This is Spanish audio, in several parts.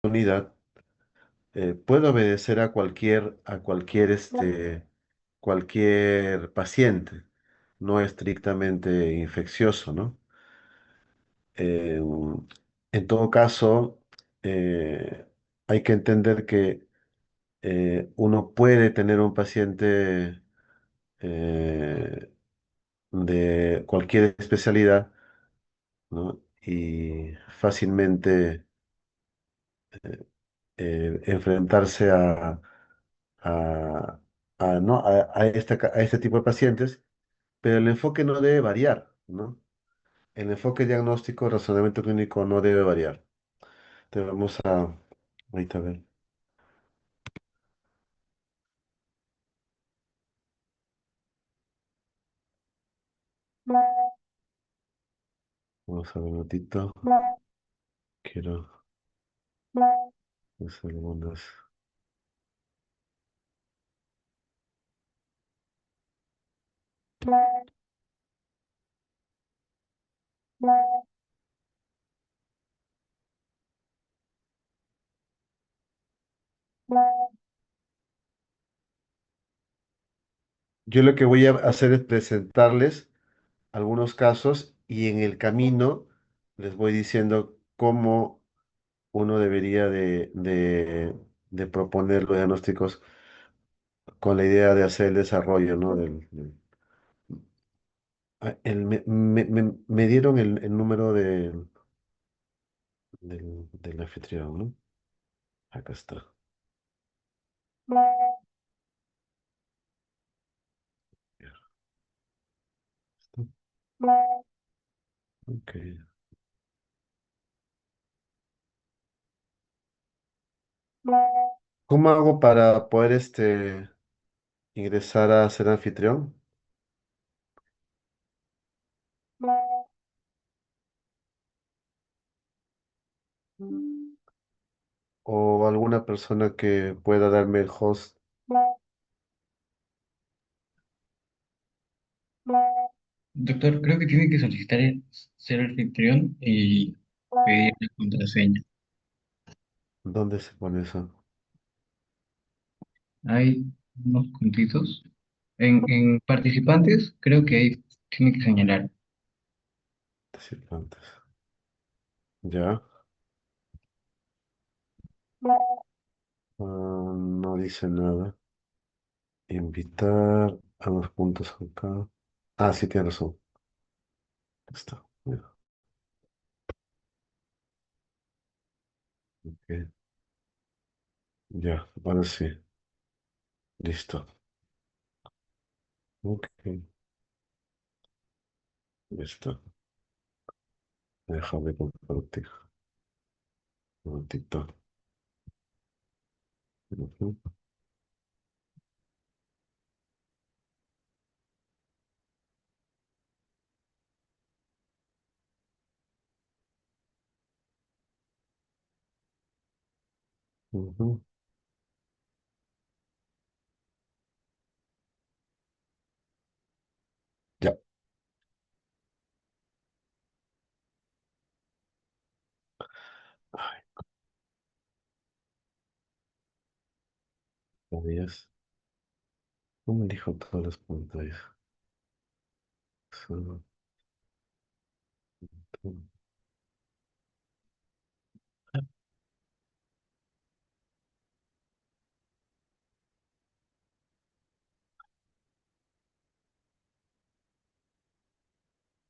unidad, puede obedecer cualquier paciente, no estrictamente infeccioso, ¿no? Eh, en todo caso, eh, hay que entender que uno puede tener un paciente eh, de cualquier especialidad, ¿no? Y fácilmente enfrentarse a, ¿no? a este tipo de pacientes, pero el enfoque no debe variar, ¿no? El enfoque diagnóstico, razonamiento clínico no debe variar. Entonces ahorita a ver, vamos a ver un ratito. Quiero hacer algunas. Yo lo que voy a hacer es presentarles algunos casos y en el camino les voy diciendo cómo uno debería de proponer los diagnósticos con la idea de hacer el desarrollo, ¿no? Me dieron el número del anfitrión, ¿no? Acá está. Ok. ¿Cómo hago para poder ingresar a ser anfitrión? ¿O alguna persona que pueda darme el host? Doctor, creo que tiene que solicitar ser anfitrión y pedir la contraseña. ¿Dónde se pone eso? Hay unos puntitos. En participantes, creo que ahí tiene que señalar. Participantes. Ya. No dice nada. Invitar a los puntos acá. Ah, sí, tiene razón. Está. Ya. Ok. Ya, ahora sí. Listo. Ok. Listo. Déjame compartir. Un momentito. Ujú, ujú. Ya. Ay, ¿sabías? ¿Cómo elijo todas las pantallas? Solo-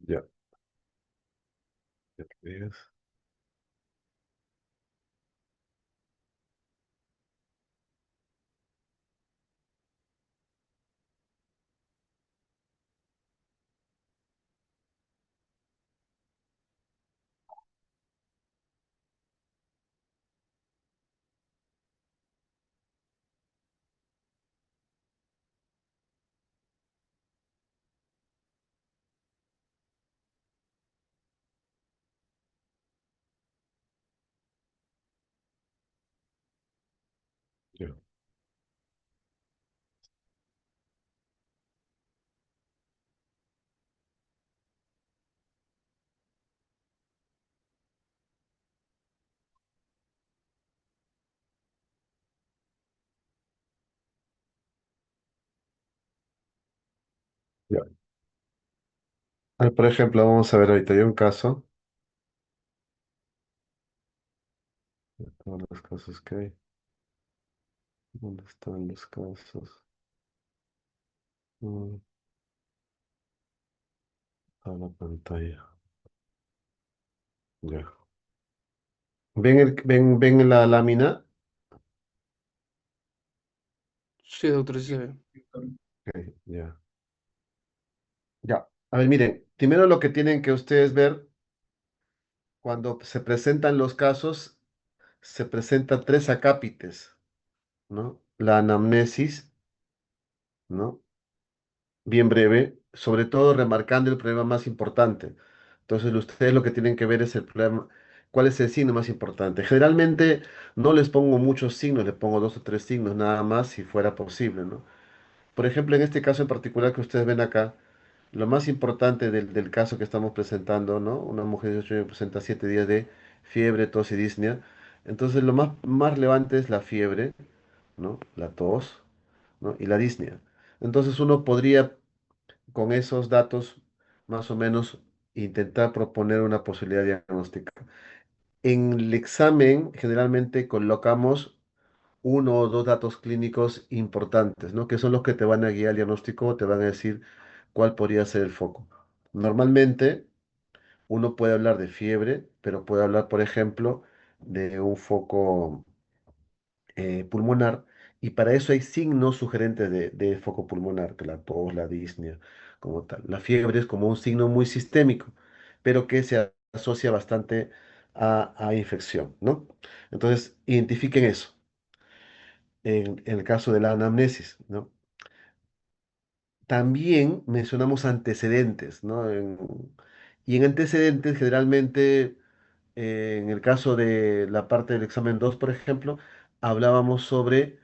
Ya. Ya te digas. Ya. Ya. Por ejemplo, vamos a ver ahorita, hay un caso. Todos los casos que hay. ¿Dónde están los casos? Mm, a la pantalla. Ya. ¿Ven la lámina? Sí, doctor, sí se ve. Ok, ya. Ya. A ver, miren, primero lo que tienen que ustedes ver cuando se presentan los casos, se presentan tres acápites, ¿no? La anamnesis, ¿no? Bien breve, sobre todo remarcando el problema más importante. Entonces, ustedes lo que tienen que ver es el problema, cuál es el signo más importante. Generalmente no les pongo muchos signos, les pongo dos o tres signos nada más si fuera posible, ¿no? Por ejemplo, en este caso en particular que ustedes ven acá, lo más importante del caso que estamos presentando, ¿no? Una mujer de 18 años presenta 7 días de fiebre, tos y disnea. Entonces, lo más relevante es la fiebre, ¿no? La tos, ¿no? Y la disnea. Entonces, uno podría con esos datos más o menos intentar proponer una posibilidad diagnóstica. En el examen generalmente colocamos uno o dos datos clínicos importantes, ¿no? Que son los que te van a guiar al diagnóstico o te van a decir cuál podría ser el foco. Normalmente uno puede hablar de fiebre, pero puede hablar, por ejemplo, de un foco pulmonar, y para eso hay signos sugerentes de foco pulmonar, que la tos, la disnea, como tal. La fiebre es como un signo muy sistémico, pero que se asocia bastante a infección, ¿no? Entonces, identifiquen eso en el caso de la anamnesis, ¿no? También mencionamos antecedentes, ¿no? Y en antecedentes generalmente en el caso de la parte del examen 2, por ejemplo, hablábamos sobre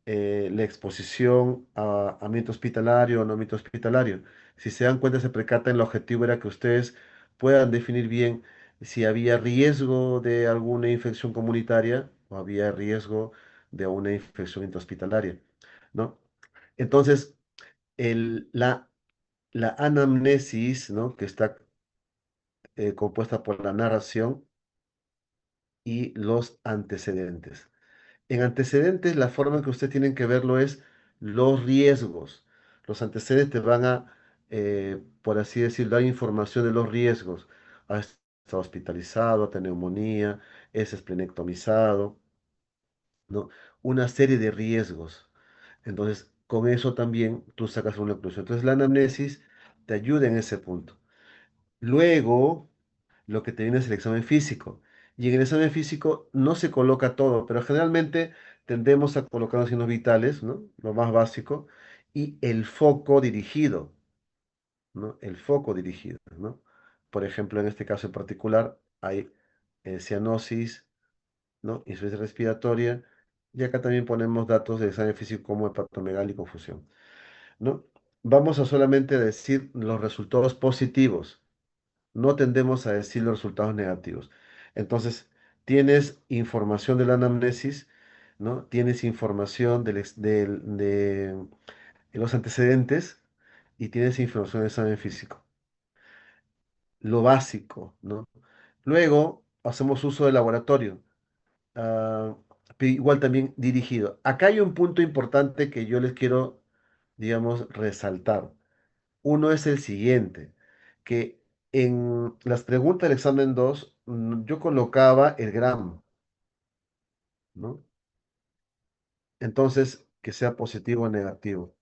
la exposición a ambiente hospitalario o no ambiente hospitalario. Si se dan cuenta, se percatan, el objetivo era que ustedes puedan definir bien si había riesgo de alguna infección comunitaria o había riesgo de una infección intrahospitalaria, ¿no? Entonces, el- la, la anamnesis, ¿no? Que está compuesta por la narración y los antecedentes. En antecedentes, la forma en que ustedes tienen que verlo es los riesgos. Los antecedentes van a, por así decirlo, dar información de los riesgos. Ha estado hospitalizado, ha tenido neumonía, es esplenectomizado, ¿no? Una serie de riesgos. Entonces, con eso también tú sacas una conclusión. Entonces, la anamnesis te ayuda en ese punto. Luego, lo que te viene es el examen físico. Y en el examen físico no se coloca todo, pero generalmente tendemos a colocar los signos vitales, ¿no? Lo más básico, y el foco dirigido, ¿no? El foco dirigido, ¿no? Por ejemplo, en este caso en particular hay cianosis, ¿no? Insuficiencia respiratoria, y acá también ponemos datos del examen físico como hepatomegalia y confusión, ¿no? Vamos a solamente decir los resultados positivos, no tendemos a decir los resultados negativos. Entonces, tienes información de la anamnesis, ¿no? Tienes información de los antecedentes y tienes información del examen físico. Lo básico, ¿no? Luego, hacemos uso del laboratorio, ah, igual también dirigido. Acá hay un punto importante que yo les quiero, digamos, resaltar. Uno es el siguiente, que en las preguntas del examen 2 yo colocaba el gramo, ¿no? Entonces, que sea positivo o negativo.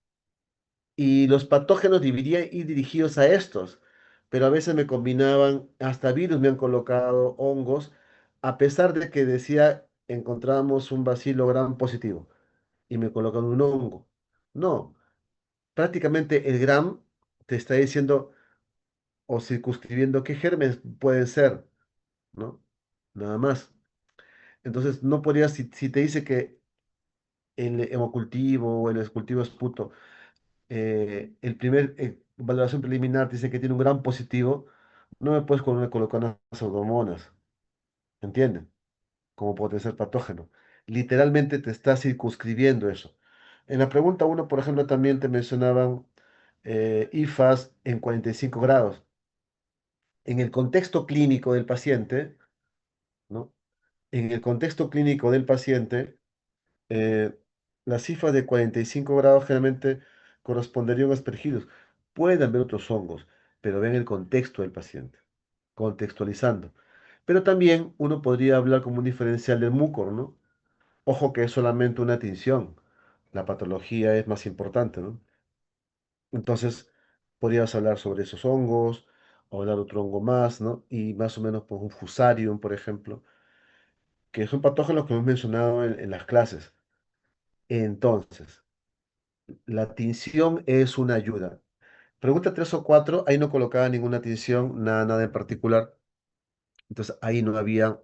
Y los patógenos deberían ir dirigidos a estos, pero a veces me combinaban, hasta virus me han colocado, hongos, a pesar de que decía encontramos un bacilo gram positivo y me colocan un hongo. No, prácticamente el gram te está diciendo o circunscribiendo qué gérmenes pueden ser, ¿no? Nada más. Entonces, no podrías, si te dice que el hemocultivo o el escultivo esputo, el primer valoración preliminar dice que tiene un gran positivo, no me puedes colocar unas pseudomonas, ¿entienden? Como potencial patógeno. Literalmente te está circunscribiendo eso. En la pregunta uno, por ejemplo, también te mencionaban IFAS en 45 grados. En el contexto clínico del paciente, ¿no? En el contexto clínico del paciente, eh, las cifras de 45 grados generalmente corresponderían a aspergillus. Pueden haber otros hongos, pero ven el contexto del paciente, contextualizando. Pero también uno podría hablar como un diferencial del mucor, ¿no? Ojo que es solamente una tinción. La patología es más importante, ¿no? Entonces, podrías hablar sobre esos hongos, o hablar otro hongo más, ¿no? Y más o menos por un fusarium, por ejemplo, que son patógenos que hemos mencionado en las clases. Entonces, la tinción es una ayuda. Pregunta 3 o 4, ahí no colocaba ninguna tinción, nada, nada en particular. Entonces, ahí no había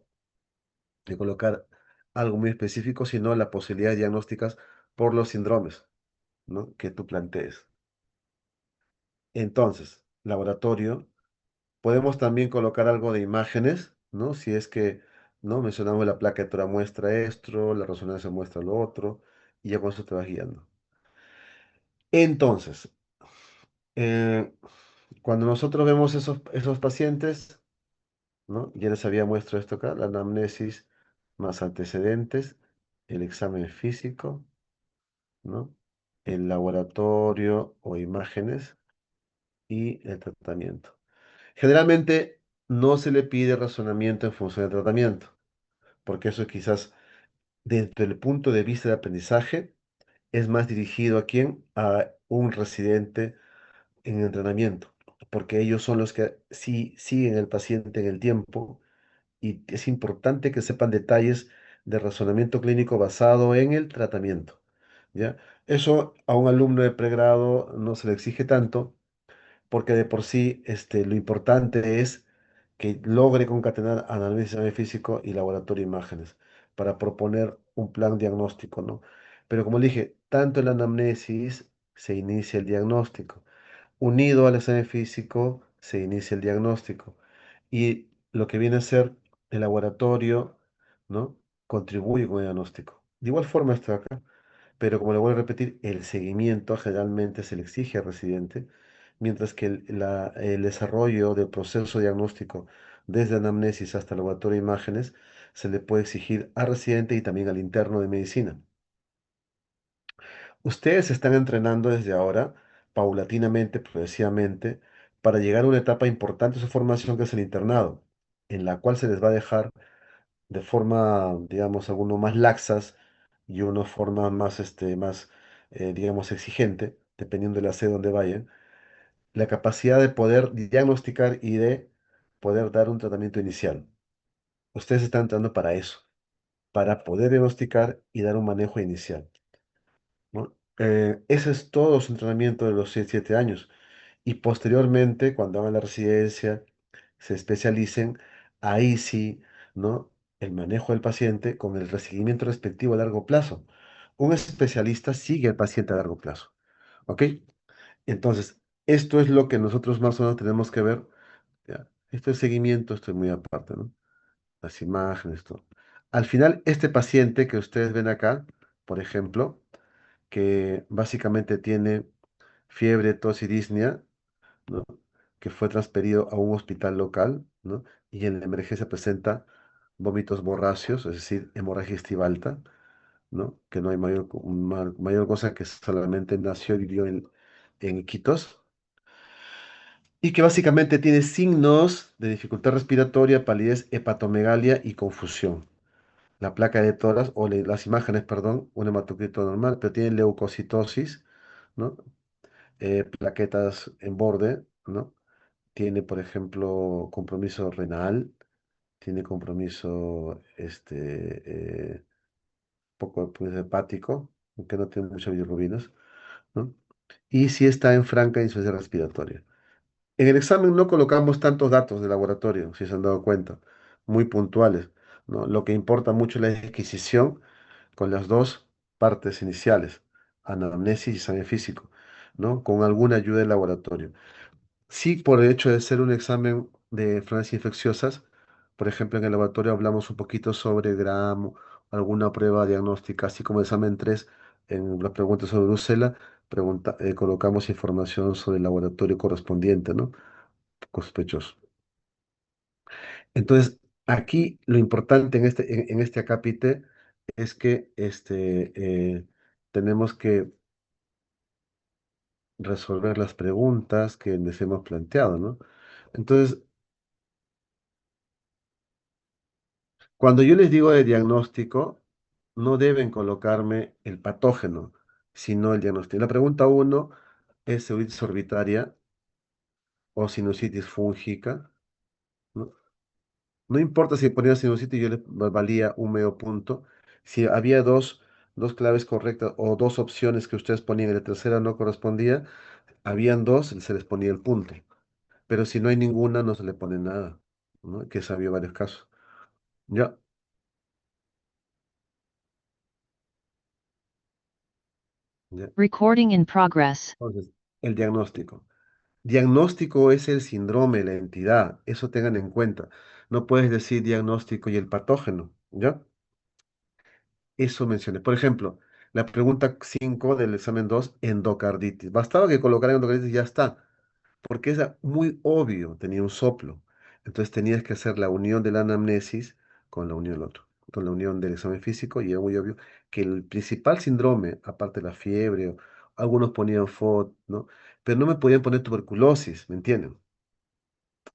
que colocar algo muy específico, sino las posibilidades diagnósticas por los síndromes, ¿no? Que tú plantees. Entonces, laboratorio, podemos también colocar algo de imágenes, ¿no? Si es que, ¿no? Mencionamos la placa de Tora muestra esto, la resonancia muestra lo otro, y ya con eso te vas guiando. Entonces, eh, cuando nosotros vemos esos pacientes, ¿no? Ya les había muestro esto acá, la anamnesis más antecedentes, el examen físico, ¿no? El laboratorio o imágenes y el tratamiento. Generalmente no se le pide razonamiento en función del tratamiento, porque eso quizás desde el punto de vista de aprendizaje es más dirigido a quién, a un residente en entrenamiento, porque ellos son los que sí siguen al paciente en el tiempo y es importante que sepan detalles de razonamiento clínico basado en el tratamiento, ¿ya? Eso a un alumno de pregrado no se le exige tanto, porque de por sí lo importante es que logre concatenar análisis físico y laboratorio de imágenes para proponer un plan diagnóstico, ¿no? Pero como le dije, tanto en la anamnesis se inicia el diagnóstico, unido al examen físico se inicia el diagnóstico y lo que viene a ser el laboratorio, ¿no? Contribuye con el diagnóstico. De igual forma esto acá, pero como le voy a repetir, el seguimiento generalmente se le exige al residente, mientras que el desarrollo del proceso diagnóstico desde anamnesis hasta el laboratorio de imágenes se le puede exigir al residente y también al interno de medicina. Ustedes se están entrenando desde ahora, paulatinamente, progresivamente, para llegar a una etapa importante de su formación que es el internado, en la cual se les va a dejar de forma, digamos, algunos más laxas y una forma más, digamos, exigente, dependiendo de la sede donde vayan, la capacidad de poder diagnosticar y de poder dar un tratamiento inicial. Ustedes están entrando para eso, para poder diagnosticar y dar un manejo inicial, ¿no? Ese es todo su entrenamiento de los 7 años. Y posteriormente, cuando hagan la residencia, se especialicen, ahí sí, ¿no? El manejo del paciente con el seguimiento respectivo a largo plazo. Un especialista sigue al paciente a largo plazo, ¿ok? Entonces, esto es lo que nosotros más o menos tenemos que ver. ¿Ya? Esto es seguimiento, esto es muy aparte, ¿no? Las imágenes, todo. Al final, este paciente que ustedes ven acá, por ejemplo, que básicamente tiene fiebre, tos y disnea, ¿no? Que fue transferido a un hospital local, ¿no? Y en la emergencia presenta vómitos borráceos, es decir, hemorragia estivalta, ¿no? Que no hay mayor cosa que solamente nació y vivió en Iquitos, y que básicamente tiene signos de dificultad respiratoria, palidez, hepatomegalia y confusión. La placa de toras, las imágenes, perdón, un hematocrito normal, pero tiene leucocitosis, ¿no? Plaquetas en borde, ¿no? Tiene, por ejemplo, compromiso renal, tiene compromiso poco pues, hepático, aunque no tiene muchas bilirrubinas, ¿no? Y si está en franca insuficiencia respiratoria. En el examen no colocamos tantos datos de laboratorio, si se han dado cuenta, muy puntuales, ¿no? Lo que importa mucho es la adquisición con las dos partes iniciales, anamnesis y examen físico, ¿no? Con alguna ayuda del laboratorio. Sí, por el hecho de ser un examen de enfermedades infecciosas, por ejemplo, en el laboratorio hablamos un poquito sobre Gram, alguna prueba diagnóstica, así como el examen 3 En las preguntas sobre Brucela, colocamos información sobre el laboratorio correspondiente, ¿no? Sospechoso. Entonces, aquí lo importante en este acápite es que tenemos que resolver las preguntas que les hemos planteado, ¿no? Entonces, cuando yo les digo de diagnóstico, no deben colocarme el patógeno, sino el diagnóstico. La pregunta uno es sinusitis orbitaria o sinusitis fúngica, ¿no? No importa si ponía sinusitis, yo le valía un medio punto. Si había dos claves correctas o dos opciones que ustedes ponían y la tercera no correspondía, habían dos, se les ponía el punto. Pero si no hay ninguna, no se le pone nada, ¿no? Que eso había varios casos. Ya, ya. Recording in progress. Entonces, el diagnóstico. Diagnóstico es el síndrome, la entidad, eso tengan en cuenta. No puedes decir diagnóstico y el patógeno, ¿ya? Eso mencioné. Por ejemplo, la pregunta 5 del examen 2, endocarditis. Bastaba que colocaran endocarditis y ya está, porque es muy obvio, tenía un soplo. Entonces tenías que hacer la unión de la anamnesis con la unión del otro, con la unión del examen físico, y era muy obvio que el principal síndrome, aparte de la fiebre, algunos ponían FOD, ¿no? Pero no me podían poner tuberculosis, ¿me entienden?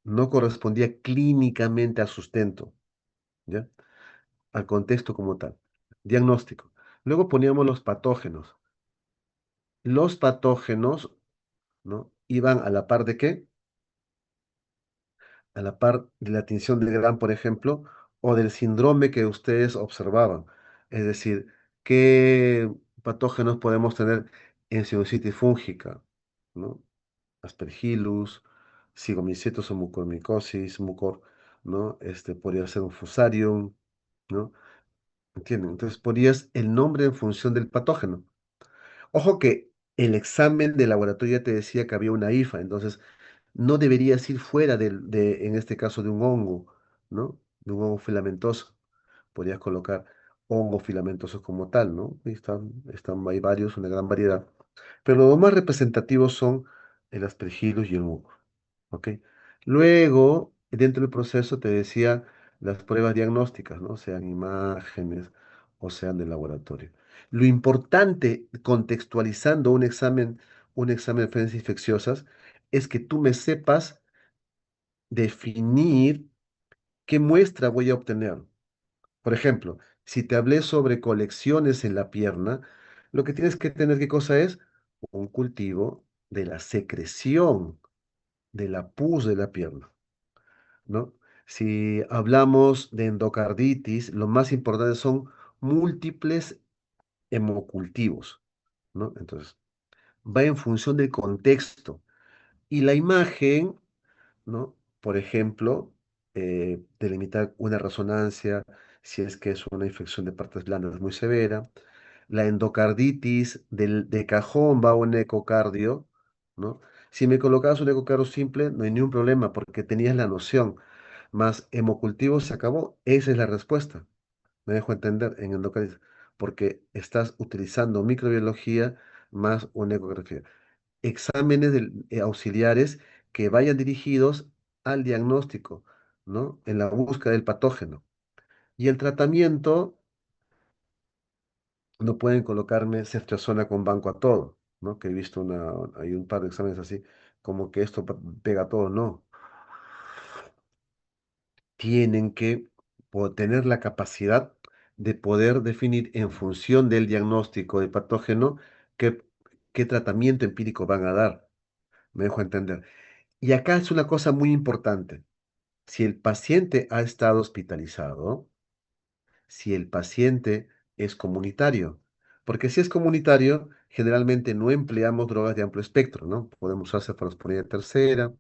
No correspondía clínicamente al sustento, ¿ya? Al contexto como tal. Diagnóstico. Luego poníamos los patógenos. Los patógenos, ¿no? Iban a la par de qué? A la par de la tinción de Gram, por ejemplo, o del síndrome que ustedes observaban. Es decir, ¿qué patógenos podemos tener en sinusitis fúngica? ¿No? Aspergillus, Zygomycetus o mucormicosis, mucor, ¿no? Podría ser un fusarium, ¿no? ¿Entienden? Entonces ponías el nombre en función del patógeno. Ojo que el examen de laboratorio ya te decía que había una IFA, entonces no deberías ir fuera en este caso, de un hongo, ¿no? De un hongo filamentoso. Podrías colocar hongos filamentosos como tal, ¿no? Hay varios, una gran variedad. Pero los más representativos son el aspergillus y el muco. ¿Ok? Luego, dentro del proceso te decía las pruebas diagnósticas, ¿no? Sean imágenes o sean de laboratorio. Lo importante, contextualizando un examen de enfermedades infecciosas, es que tú me sepas definir qué muestra voy a obtener. Por ejemplo, si te hablé sobre colecciones en la pierna, lo que tienes que tener, ¿qué cosa es? Un cultivo de la secreción, de la pus de la pierna. ¿No? Si hablamos de endocarditis, lo más importante son múltiples hemocultivos, ¿no? Entonces, va en función del contexto. Y la imagen, ¿no? Por ejemplo, delimitar una resonancia, si es que es una infección de partes blandas muy severa. La endocarditis de cajón va a un ecocardio, ¿no? Si me colocabas un ecocardio simple, no hay ningún problema porque tenías la noción. Más hemocultivo se acabó. Esa es la respuesta. Me dejo entender en endocarditis. Porque estás utilizando microbiología más una ecografía. Exámenes auxiliares que vayan dirigidos al diagnóstico, ¿no? En la búsqueda del patógeno. Y el tratamiento, no pueden colocarme ceftriaxona con banco a todo, ¿no? Que he visto hay un par de exámenes así, como que esto pega a todo, no. Tienen que tener la capacidad de poder definir en función del diagnóstico de patógeno qué, qué tratamiento empírico van a dar. Me dejo entender. Y acá es una cosa muy importante. Si el paciente ha estado hospitalizado, si el paciente es comunitario, porque si es comunitario, generalmente no empleamos drogas de amplio espectro, ¿no? Podemos usar cefalosporina tercera,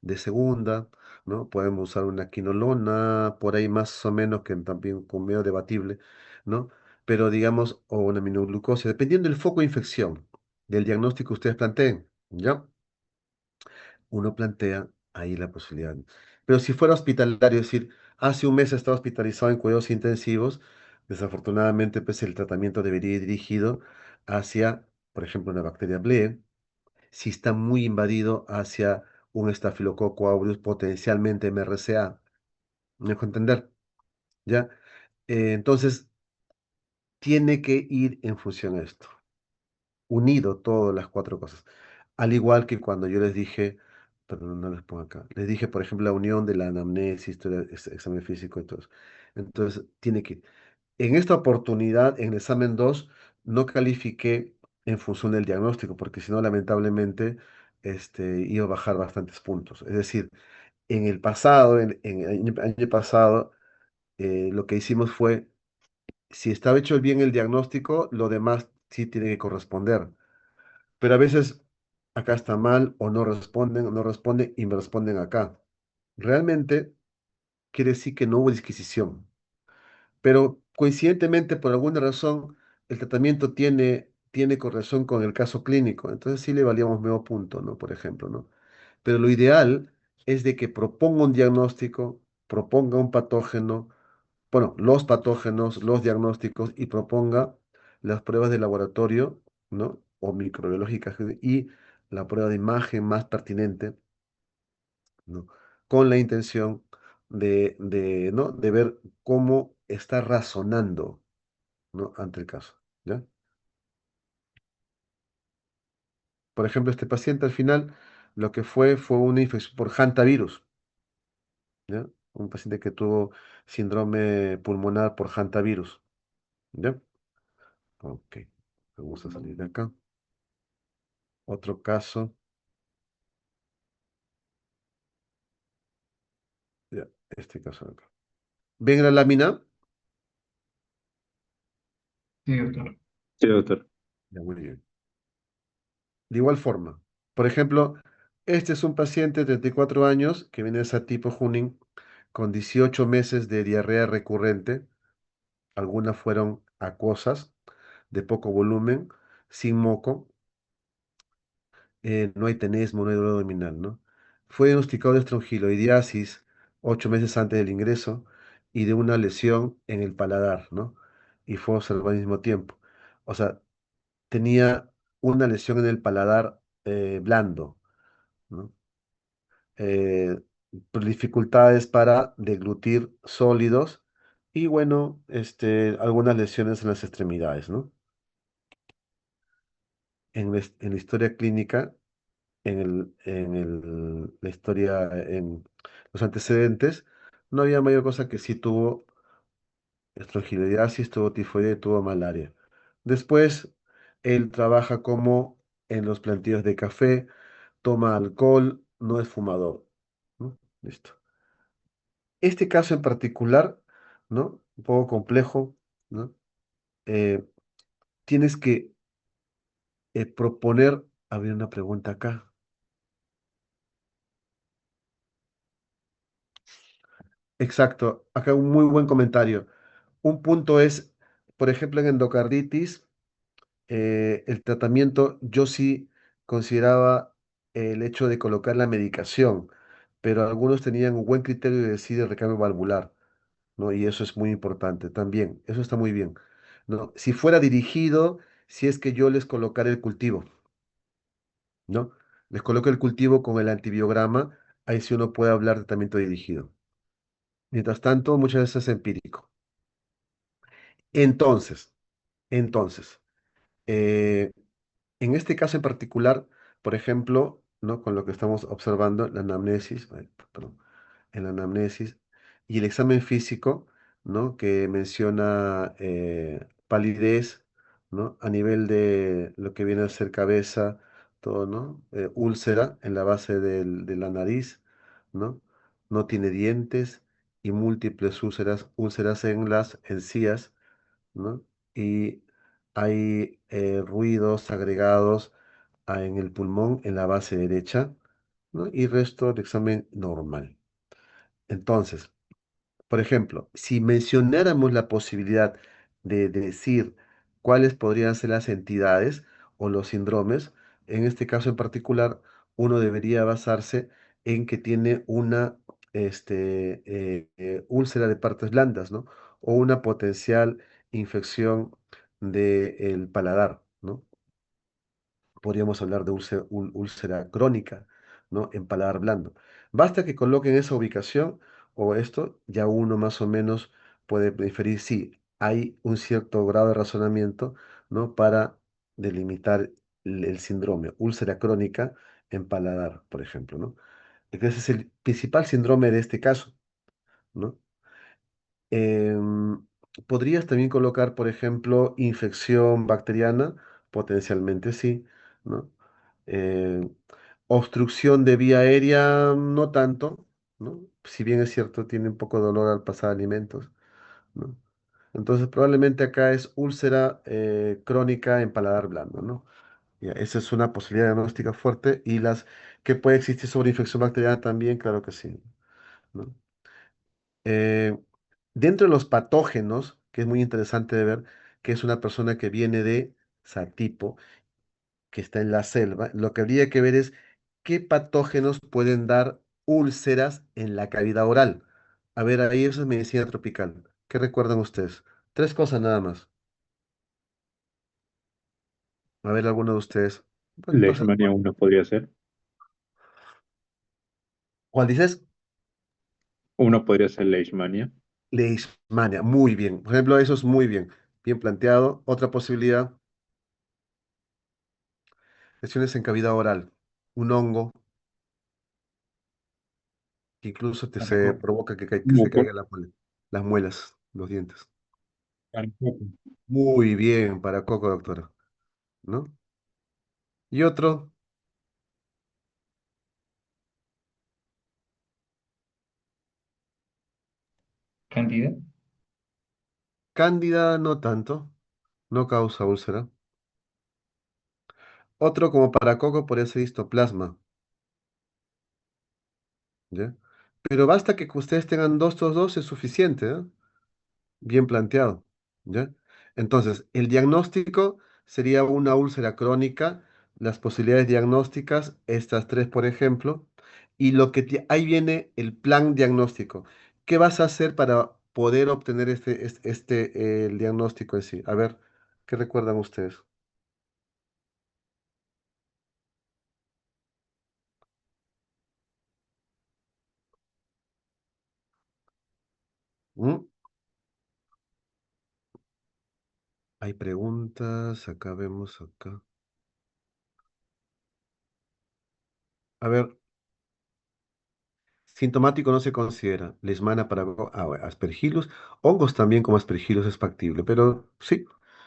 de segunda, ¿no? Podemos usar una quinolona, por ahí más o menos, que también con medio debatible, ¿no? Pero digamos, o una aminoglucosia, dependiendo del foco de infección, del diagnóstico que ustedes planteen, ¿ya? Uno plantea ahí la posibilidad. Pero si fuera hospitalario, es decir, hace un mes estaba hospitalizado en cuidados intensivos, Desafortunadamente, pues el tratamiento debería ir dirigido hacia, por ejemplo, una bacteria BLE, si está muy invadido hacia un estafilococo aureus, potencialmente MRSA. ¿Me dejo entender? ¿Ya? Entonces, tiene que ir en función a esto, unido todas las cuatro cosas. Al igual que cuando yo les dije, perdón, no les pongo acá, les dije, por ejemplo, la unión de la anamnesis, historia, examen físico y todo eso. Entonces, tiene que ir. En esta oportunidad, en el examen 2 no califiqué en función del diagnóstico, porque si no, lamentablemente, iba a bajar bastantes puntos. Es decir, en el pasado, en el año pasado, lo que hicimos fue, si estaba hecho bien el diagnóstico, lo demás sí tiene que corresponder. Pero a veces acá está mal o no responden y me responden acá. Realmente quiere decir que no hubo disquisición. Pero coincidentemente, por alguna razón, el tratamiento tiene correlación con el caso clínico. Entonces sí le valíamos medio punto, ¿no? Por ejemplo, ¿no? Pero lo ideal es de que proponga un diagnóstico, proponga un patógeno, bueno, los patógenos, los diagnósticos y proponga las pruebas de laboratorio, ¿no? O microbiológicas y la prueba de imagen más pertinente, ¿no? Con la intención ¿no? De ver cómo está razonando, ¿no? Ante el caso, ¿ya? Por ejemplo, este paciente al final lo que fue una infección por hantavirus, ¿ya? Un paciente que tuvo síndrome pulmonar por hantavirus, ¿ya? Ok, vamos a salir de acá. Otro caso, ya, este caso de acá. ¿Ven la lámina? Sí, doctor. Sí, doctor. Ya, muy bien. De igual forma, por ejemplo, este es un paciente de 34 años que viene de ese tipo Junin con 18 meses de diarrea recurrente. Algunas fueron acuosas, de poco volumen, sin moco, no hay tenesmo, no hay dolor abdominal, ¿no? Fue diagnosticado de estrongiloidiasis 8 meses antes del ingreso y de una lesión en el paladar, ¿no? Y fue observado al mismo tiempo. O sea, tenía una lesión en el paladar blando, ¿no? Eh, Dificultades para deglutir sólidos y, bueno, algunas lesiones en las extremidades, ¿no? En la historia clínica, la historia, en los antecedentes, no había mayor cosa que si tuvo estrogiloidiasis, tuvo tifoidea, tuvo malaria. Después, él trabaja como en los plantíos de café, toma alcohol, no es fumador, ¿no? Listo. Este caso en particular, ¿no? Un poco complejo, ¿no? Eh, Tienes que proponer, había una pregunta acá. Exacto, acá un muy buen comentario. Un punto es, por ejemplo, en endocarditis, el tratamiento, yo sí consideraba el hecho de colocar la medicación, pero algunos tenían un buen criterio de decir el recambio valvular, ¿no? Y eso es muy importante también, eso está muy bien, ¿no? Si fuera dirigido, si es que yo les colocara el cultivo, ¿no? Les coloco el cultivo con el antibiograma, ahí sí uno puede hablar de tratamiento dirigido. Mientras tanto, muchas veces es empírico. Entonces, entonces, eh, en este caso en particular, por ejemplo, ¿no? Con lo que estamos observando, la anamnesis, ay, perdón, en la anamnesis y el examen físico, ¿no? Que menciona palidez, ¿no? A nivel de lo que viene a ser cabeza, todo, ¿no? Úlcera en la base de la nariz, ¿no? No tiene dientes y múltiples úlceras en las encías, ¿no? Y hay ruidos agregados en el pulmón en la base derecha, ¿no? Y resto del examen normal. Entonces, por ejemplo, si mencionáramos la posibilidad de decir cuáles podrían ser las entidades o los síndromes, en este caso en particular, uno debería basarse en que tiene una úlcera de partes blandas, ¿no? O una potencial infección del paladar, ¿no? Podríamos hablar de úlcera crónica, ¿no? En paladar blando. Basta que coloquen esa ubicación o esto, ya uno más o menos puede inferir si hay un cierto grado de razonamiento, ¿no? Para delimitar el síndrome, úlcera crónica en paladar, por ejemplo, ¿no? Ese es el principal síndrome de este caso, ¿no? Em, Podrías también colocar, por ejemplo, infección bacteriana, potencialmente sí, ¿no? Eh, Obstrucción de vía aérea, no tanto, ¿no? Si bien es cierto, tiene un poco de dolor al pasar alimentos, ¿no? Entonces, probablemente acá es úlcera crónica en paladar blando, ¿no? Ya, esa es una posibilidad diagnóstica fuerte y las que puede existir sobre infección bacteriana también, claro que sí, ¿no? Eh, Dentro de los patógenos, que es muy interesante de ver, que es una persona que viene de Satipo, que está en la selva, lo que habría que ver es qué patógenos pueden dar úlceras en la cavidad oral. A ver, ahí eso es medicina tropical. ¿Qué recuerdan ustedes? Tres cosas nada más. A ver, alguno de ustedes. Pues, pasa- Leishmania uno podría ser. ¿Cuál dices? Uno podría ser Leishmania. Leishmania. Muy bien. Por ejemplo, eso es muy bien. Bien planteado. Otra posibilidad, lesiones en cavidad oral. Un hongo que incluso se Tampoco. provoca que se Mucor. caigan las muelas, los dientes. Tampoco. Muy bien para Coco, doctora, ¿no? Y otro, Cantidad. cándida, no tanto, no causa úlcera. Otro como para Coco podría ser histoplasma, ¿ya? Pero basta que ustedes tengan dos, dos, dos, es suficiente, ¿eh? Bien planteado, ¿ya? Entonces, el diagnóstico sería una úlcera crónica, las posibilidades diagnósticas, estas tres, por ejemplo, y ahí viene el plan diagnóstico. ¿Qué vas a hacer para poder obtener el diagnóstico en sí? A ver, ¿qué recuerdan ustedes? ¿Mm? Hay preguntas, acá vemos acá. A ver, sintomático no se considera. Leishmania para bueno, Aspergillus. Hongos también como Aspergillus es factible, pero sí,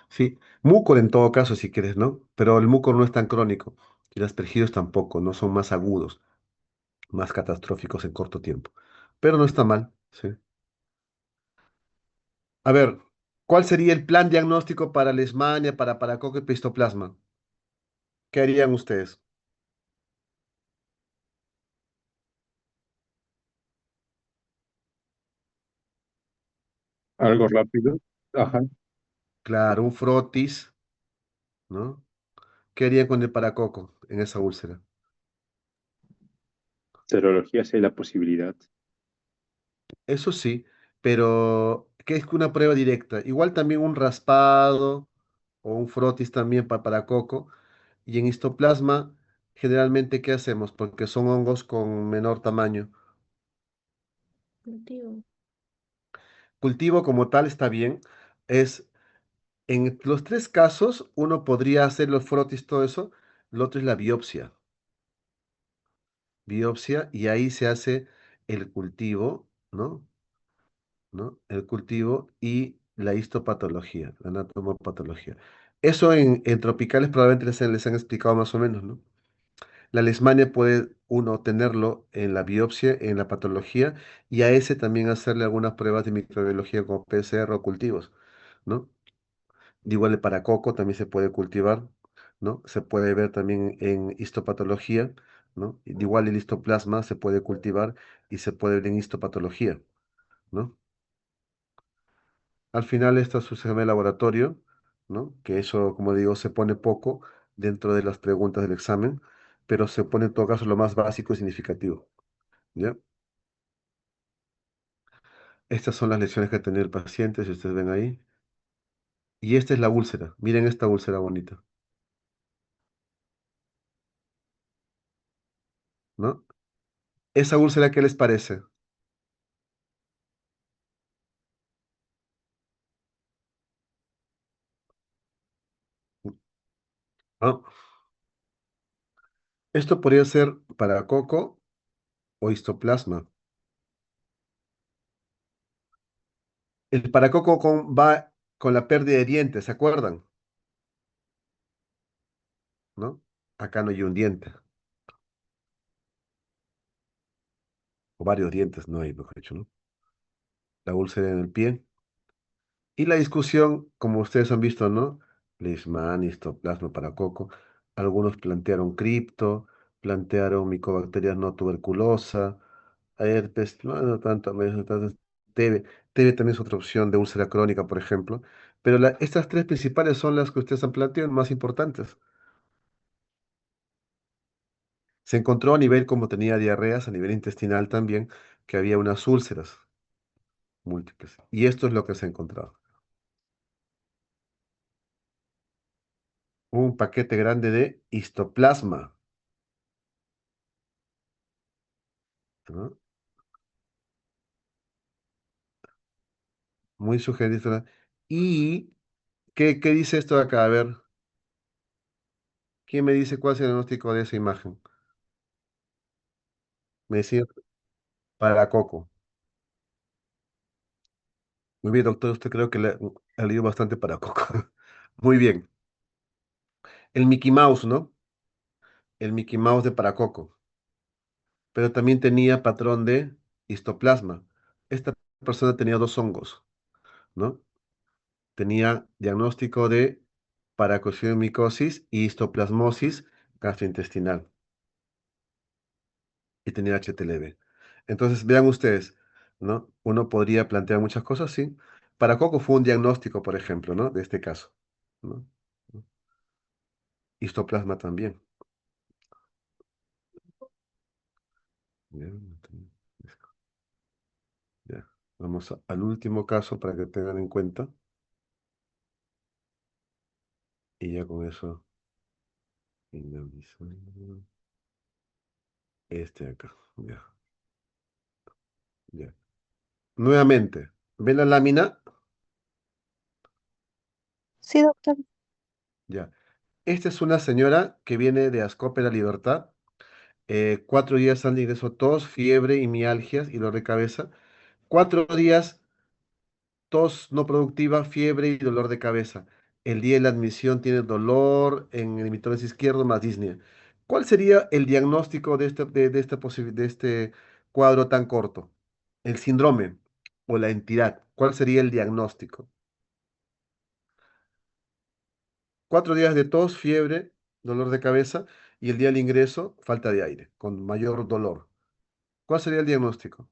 sí. Mucor en todo caso, si quieres, ¿no? Pero el mucor no es tan crónico. Y los Aspergillus tampoco, no son más agudos, más catastróficos en corto tiempo. Pero no está mal, sí. A ver, ¿cuál sería el plan diagnóstico para Leishmania, para paracoco y pistoplasma? ¿Qué harían ustedes? Algo rápido. Ajá. Claro, un frotis, ¿no? ¿Qué harían con el paracoco en esa úlcera? Serología sí hay la posibilidad. Eso sí, pero ¿qué es que una prueba directa? Igual también un raspado o un frotis también para coco. Y en histoplasma, generalmente, ¿qué hacemos? Porque son hongos con menor tamaño. Cultivo. Cultivo como tal está bien. Es en los tres casos, uno podría hacer los frotis, todo eso. Lo otro es la biopsia. Biopsia, y ahí se hace el cultivo, ¿no? ¿No? El cultivo y la histopatología, la anatomopatología. Eso en tropicales probablemente les han explicado más o menos, ¿no? La leishmania puede uno tenerlo en la biopsia, en la patología, y a ese también hacerle algunas pruebas de microbiología como PCR o cultivos, ¿no? Igual el paracoco también se puede cultivar, ¿no? Se puede ver también en histopatología, ¿no? Igual el histoplasma se puede cultivar y se puede ver en histopatología, ¿no? Al final está su sistema de laboratorio, ¿no? Que eso, como digo, se pone poco dentro de las preguntas del examen, pero se pone en todo caso lo más básico y significativo, ¿ya? Estas son las lesiones que ha tenido el paciente, si ustedes ven ahí. Y esta es la úlcera. Miren esta úlcera bonita, ¿no? ¿Esa úlcera qué les parece? ¿No? Esto podría ser para coco o histoplasma. El paracoco va con la pérdida de dientes, ¿se acuerdan? ¿No? Acá no hay un diente, o varios dientes no hay, mejor dicho, ¿no? La úlcera en el pie. Y la discusión, como ustedes han visto, ¿no? Leishman, histoplasma, paracoco. Algunos plantearon cripto, plantearon micobacterias no tuberculosa, herpes, no tanto, no tanto, TB. TB también es otra opción de úlcera crónica, por ejemplo. Pero estas tres principales son las que ustedes han planteado, más importantes. Se encontró a nivel, como tenía diarreas, a nivel intestinal también, que había unas úlceras múltiples. Y esto es lo que se ha encontrado. Un paquete grande de histoplasma, ¿no? Muy sugerente. ¿Y qué dice esto de acá? A ver, ¿quién me dice cuál es el diagnóstico de esa imagen? Me decía para Coco. Muy bien, doctor, usted creo que ha leído bastante para Coco. Muy bien. El Mickey Mouse, ¿no? El Mickey Mouse de Paracoco. Pero también tenía patrón de histoplasma. Esta persona tenía dos hongos, ¿no? Tenía diagnóstico de paracociomicosis y histoplasmosis gastrointestinal y tenía HT leve. Entonces, vean ustedes, ¿no? Uno podría plantear muchas cosas, sí. Para Coco fue un diagnóstico, por ejemplo, ¿no? De este caso, ¿no? Histoplasma también. Ya, ya. Vamos al último caso para que tengan en cuenta y ya con eso finalizamos. Este de acá, ya, ya. Nuevamente, ¿ven la lámina? Sí, doctor. Ya. Esta es una señora que viene de Ascope La Libertad. 4 días antes de ingreso, tos, fiebre y mialgias y dolor de cabeza. 4 días, tos no productiva, fiebre y dolor de cabeza. El día de la admisión tiene dolor en el hemisferio izquierdo más disnea. ¿Cuál sería el diagnóstico de este cuadro tan corto? El síndrome o la entidad. ¿Cuál sería el diagnóstico? 4 días de tos, fiebre, dolor de cabeza y el día del ingreso, falta de aire, con mayor dolor. ¿Cuál sería el diagnóstico?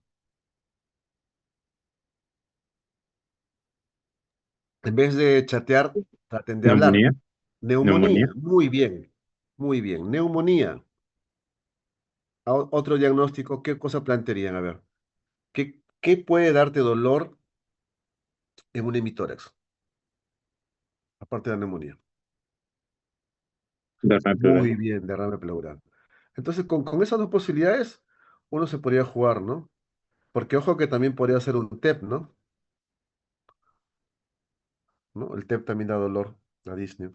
En vez de chatear, traten de hablar. Neumonía. Neumonía, Neumonía. muy bien, muy bien. Neumonía. Otro diagnóstico, ¿qué cosa plantearían? A ver, ¿qué puede darte dolor en un hemitórax? Aparte de la neumonía. Derrame pleural. Muy bien, derrame pleural. Entonces, con esas dos posibilidades, uno se podría jugar, ¿no? Porque ojo que también podría ser un TEP, ¿no? ¿No? El TEP también da dolor, la disnea,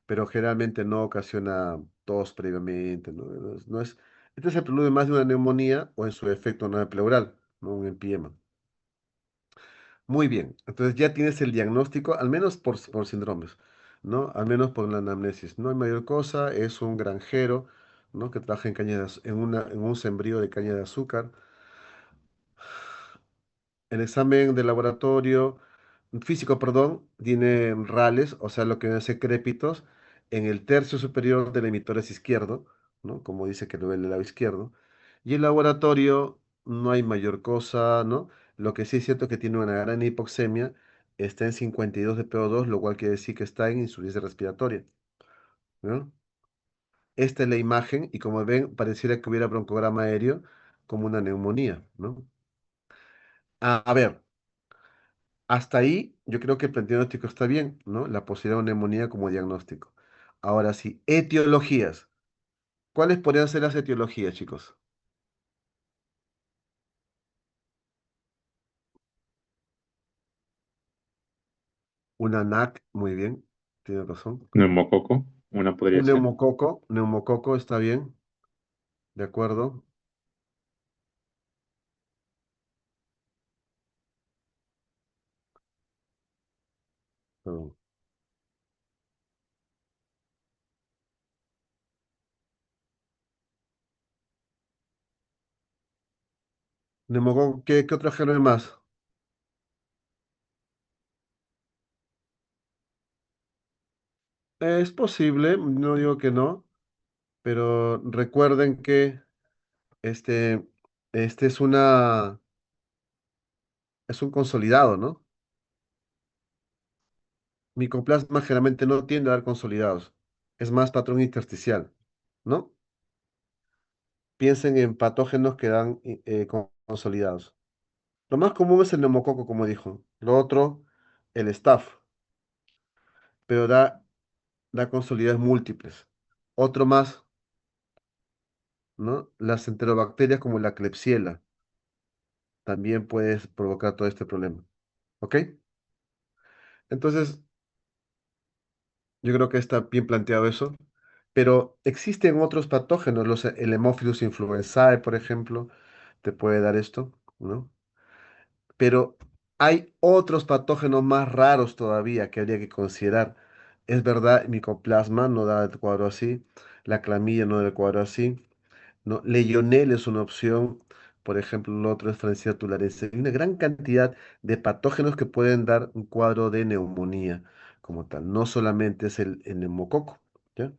pero generalmente no ocasiona tos previamente, ¿no? Este es el preludio más de una neumonía o en su efecto una pleural, ¿no? Un empiema. Muy bien, entonces ya tienes el diagnóstico, al menos por síndromes, ¿no? Al menos por la anamnesis. No hay mayor cosa, es un granjero, ¿no? Que trabaja en en un sembrío de caña de azúcar. El examen de laboratorio físico, perdón, tiene rales, o sea, lo que hace crépitos en el tercio superior del emitórax izquierdo, ¿no? Como dice que lo ve el lado izquierdo. Y el laboratorio no hay mayor cosa, ¿no? Lo que sí es cierto que tiene una gran hipoxemia, está en 52 de PO2, lo cual quiere decir que está en insuficiencia respiratoria, ¿no? Esta es la imagen y como ven, pareciera que hubiera broncograma aéreo como una neumonía, ¿no? A ver. Hasta ahí yo creo que el diagnóstico está bien, ¿no? La posibilidad de una neumonía como diagnóstico. Ahora sí, etiologías. ¿Cuáles podrían ser las etiologías, chicos? Una NAC, muy bien, tiene razón. Neumococo, una podría Un ser. neumococo está bien, de acuerdo. Perdón. Neumococo, ¿qué otro género más? Es posible, no digo que no, pero recuerden que este, este es un consolidado, ¿no? Micoplasma generalmente no tiende a dar consolidados, es más patrón intersticial, ¿no? Piensen en patógenos que dan consolidados. Lo más común es el neumococo, como dijo. Lo otro, el staph, pero da consolidados múltiples. Otro más, ¿no? Las enterobacterias como la Klebsiella también puedes provocar todo este problema. ¿Ok? Entonces, yo creo que está bien planteado eso. Pero existen otros patógenos, el Haemophilus influenzae, por ejemplo, te puede dar esto, ¿no? Pero hay otros patógenos más raros todavía que habría que considerar. Es verdad, el micoplasma no da el cuadro así, la clamidia no da el cuadro así, ¿no? Legionella es una opción, por ejemplo, el otro es Francisella tularense. Hay una gran cantidad de patógenos que pueden dar un cuadro de neumonía como tal, no solamente es el neumococo, ¿ya?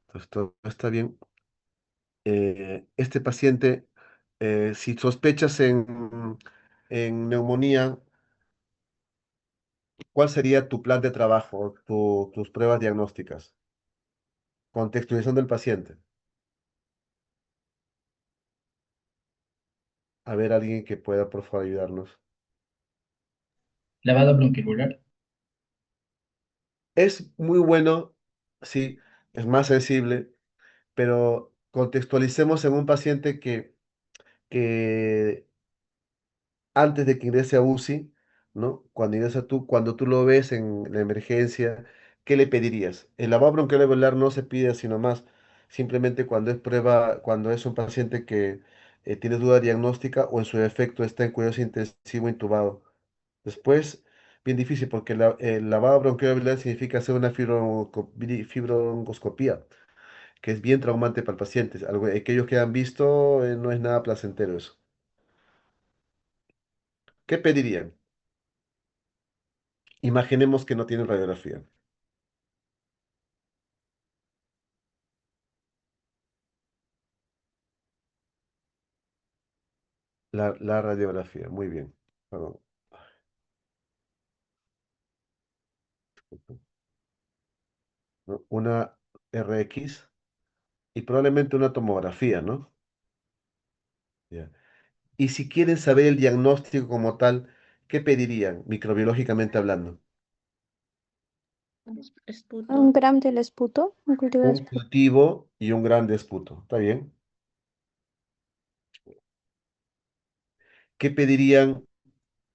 Entonces, todo está bien. Este paciente, si sospechas en neumonía, ¿cuál sería tu plan de trabajo, tus pruebas diagnósticas? Contextualización del paciente. A ver, alguien que pueda, por favor, ayudarnos. Lavado bronquioliar. Es muy bueno, sí, es más sensible, pero contextualicemos en un paciente que antes de que ingrese a UCI, ¿no? Cuando tú lo ves en la emergencia, ¿qué le pedirías? El lavado bronquial no se pide así nomás, simplemente cuando es prueba, cuando es un paciente que tiene duda diagnóstica o en su defecto está en cuidados intensivo intubado. Después, bien difícil porque el lavado bronquial significa hacer una fibrongoscopía, que es bien traumante para el paciente. Aquellos que han visto, no es nada placentero eso. ¿Qué pedirían? Imaginemos que no tienen radiografía. La radiografía, muy bien. Perdón. ¿No? Una RX y probablemente una tomografía, ¿no? Ya. Y si quieren saber el diagnóstico como tal, ¿qué pedirían, microbiológicamente hablando? Un gram del esputo, un cultivo de Un esputo. cultivo y un gran desputo. ¿Está bien? ¿Qué pedirían,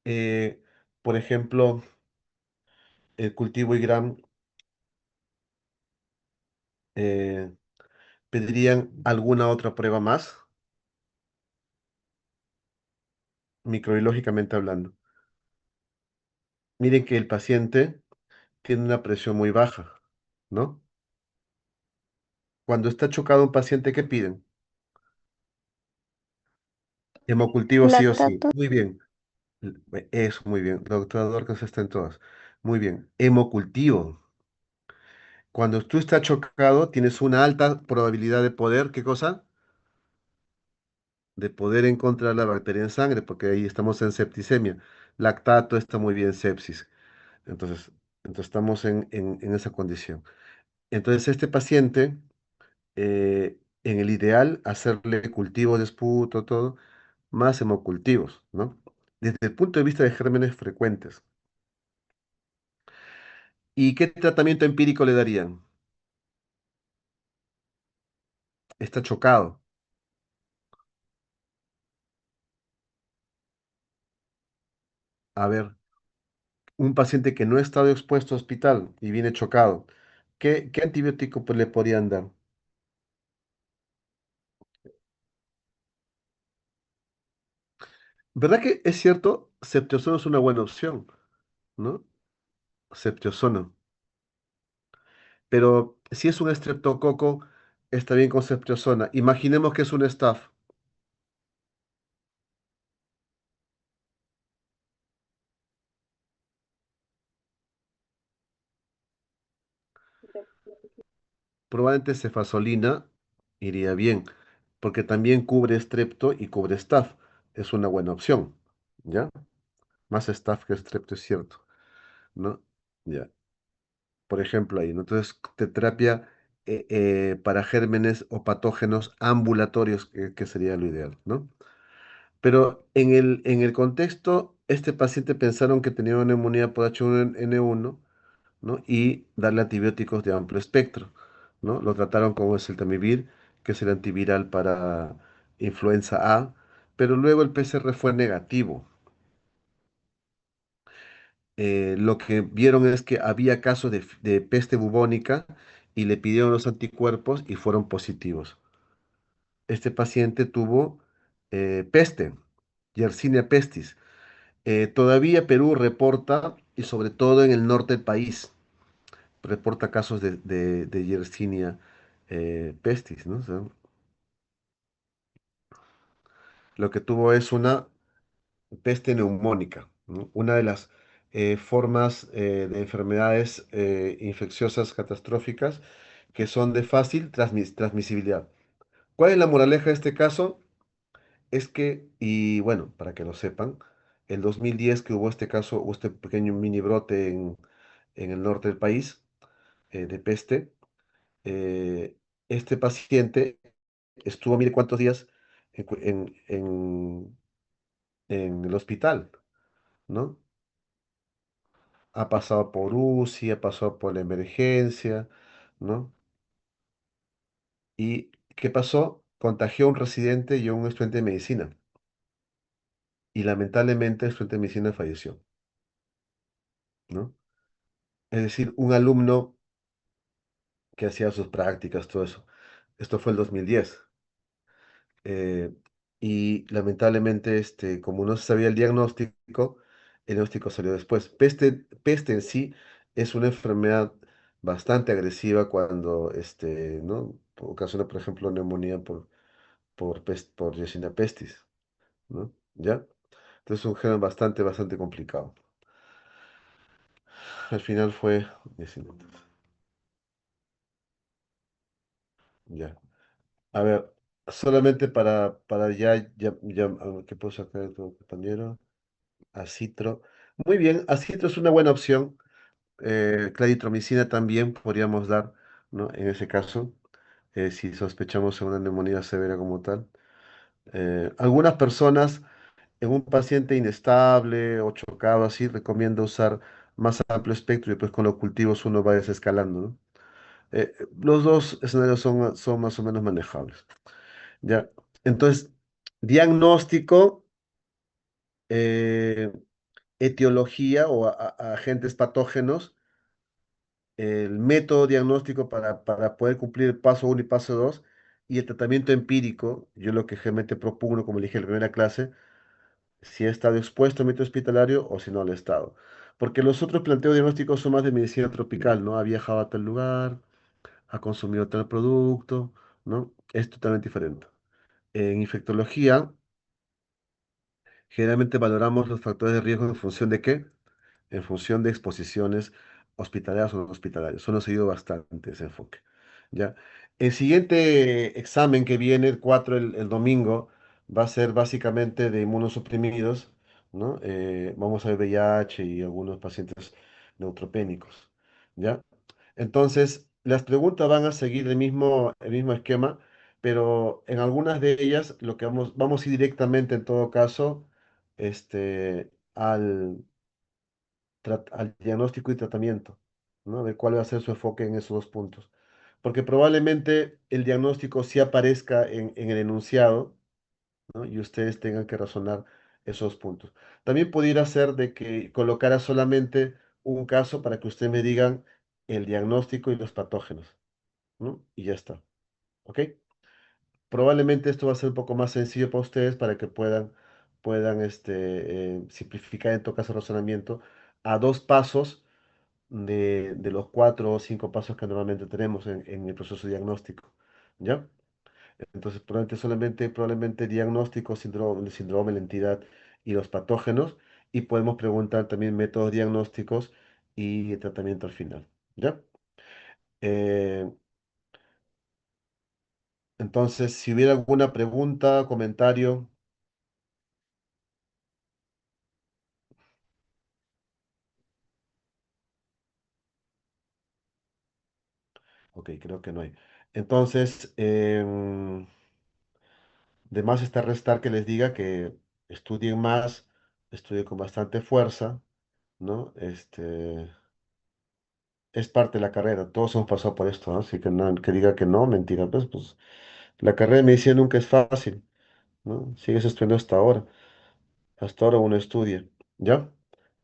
eh, por ejemplo, el cultivo y gran? eh, ¿Pedirían alguna otra prueba más, microbiológicamente hablando? Miren que el paciente tiene una presión muy baja, ¿no? Cuando está chocado un paciente, ¿qué piden? Hemocultivo sí o sí. Lactato. Muy bien. Eso, muy bien. Doctor Dorcas está en todas. Muy bien. Hemocultivo. Cuando tú estás chocado, tienes una alta probabilidad de poder, ¿qué cosa? De poder encontrar la bacteria en sangre, porque ahí estamos en septicemia. Lactato está muy bien, sepsis. Entonces, entonces estamos en esa condición. Entonces, este paciente, en el ideal, hacerle cultivo de esputo, todo, más hemocultivos, ¿no? desde el punto de vista de gérmenes frecuentes. ¿Y qué tratamiento empírico le darían? Está chocado. A ver, un paciente que no ha estado expuesto a hospital y viene chocado, ¿qué antibiótico pues, le podrían dar? ¿Verdad que es cierto? Ceftriaxona es una buena opción, ¿no? Ceftriaxona. Pero si es un estreptococo, está bien con ceftriaxona. Imaginemos que es un staph. Probablemente cefazolina iría bien, porque también cubre estrepto y cubre staph. Es una buena opción, ¿ya? Más staph que estrepto es cierto, ¿no? Ya. Por ejemplo, ahí, ¿no? Entonces, terapia para gérmenes o patógenos ambulatorios, que sería lo ideal, ¿no? Pero en el contexto, este paciente pensaron que tenía una neumonía por H1N1, ¿no? Y darle antibióticos de amplio espectro, ¿no? Lo trataron con oseltamivir, que es el antiviral para influenza A, pero luego el PCR fue negativo. Lo que vieron es que había casos de peste bubónica y le pidieron los anticuerpos y fueron positivos. Este paciente tuvo peste, Yersinia pestis. Todavía Perú reporta, y sobre todo en el norte del país, reporta casos de Yersinia pestis, ¿no? O sea, lo que tuvo es una peste neumónica, ¿no? Una de las formas de enfermedades infecciosas catastróficas que son de fácil transmisibilidad. ¿Cuál es la moraleja de este caso? Es que, y bueno, para que lo sepan, el 2010 que hubo este caso, hubo este pequeño mini brote en el norte del país de peste, eh, este paciente estuvo, mire cuántos días en el hospital, ¿no? Ha pasado por UCI, ha pasado por la emergencia, ¿no? ¿Y qué pasó? Contagió a un residente y a un estudiante de medicina. Y lamentablemente el estudiante de medicina falleció, ¿no? Es decir, un alumno que hacía sus prácticas, todo eso. Esto fue el 2010. eh, y lamentablemente, como no se sabía el diagnóstico salió después. Peste en sí es una enfermedad bastante agresiva cuando, ¿no? Ocasiona, por ejemplo, neumonía por Yersinia pestis, ¿no? ¿Ya? Entonces es un gen bastante complicado. Al final fue 19. Ya. A ver, solamente para ¿qué puedo sacar de tu compañero? Acitro. Muy bien, acitro es una buena opción. Claritromicina también podríamos dar, ¿no? En ese caso, si sospechamos una neumonía severa como tal. Algunas personas en un paciente inestable o chocado así, recomiendo usar más amplio espectro y después con los cultivos uno va desescalando, ¿no? Los dos escenarios son más o menos manejables. Ya. Entonces, diagnóstico, eh, etiología o agentes patógenos, el método diagnóstico para poder cumplir el paso uno y paso 2 y el tratamiento empírico, yo lo que generalmente propugno, como le dije en la primera clase, si ha estado expuesto a método hospitalario o si no lo ha estado. Porque los otros planteos diagnósticos son más de medicina tropical, ¿no? Ha viajado a tal lugar, ha consumido tal producto, ¿no? Es totalmente diferente. En infectología, generalmente valoramos los factores de riesgo en función de qué, en función de exposiciones hospitalarias o no hospitalarias. Eso nos ha seguido bastante ese enfoque. ¿Ya? El siguiente examen que viene, el 4 el domingo, va a ser básicamente de inmunosuprimidos, ¿no? Vamos a ver VIH y algunos pacientes neutropénicos. ¿Ya? Entonces, las preguntas van a seguir el mismo esquema, pero en algunas de ellas lo que vamos a ir directamente en todo caso al diagnóstico y tratamiento, ¿no? De cuál va a ser su enfoque en esos dos puntos. Porque probablemente el diagnóstico sí aparezca en el enunciado, ¿no? Y ustedes tengan que razonar esos puntos. También pudiera ser de que colocara solamente un caso para que ustedes me digan el diagnóstico y los patógenos, ¿no? Y ya está, ¿ok? Probablemente esto va a ser un poco más sencillo para ustedes para que puedan simplificar en todo caso el razonamiento a dos pasos de los cuatro o cinco pasos que normalmente tenemos en el proceso diagnóstico, ¿ya? Entonces, probablemente diagnóstico, síndrome, la entidad y los patógenos, y podemos preguntar también métodos diagnósticos y el tratamiento al final, ¿ya? Eh, entonces, si hubiera alguna pregunta, comentario, ok, creo que no hay. Entonces, de más está restar que les diga que estudien más, estudien con bastante fuerza, ¿no? Es parte de la carrera, todos hemos pasado por esto, ¿no? Así que, que diga que no, mentira, pues la carrera de medicina nunca es fácil, ¿no? Sigues estudiando hasta ahora uno estudia, ¿ya?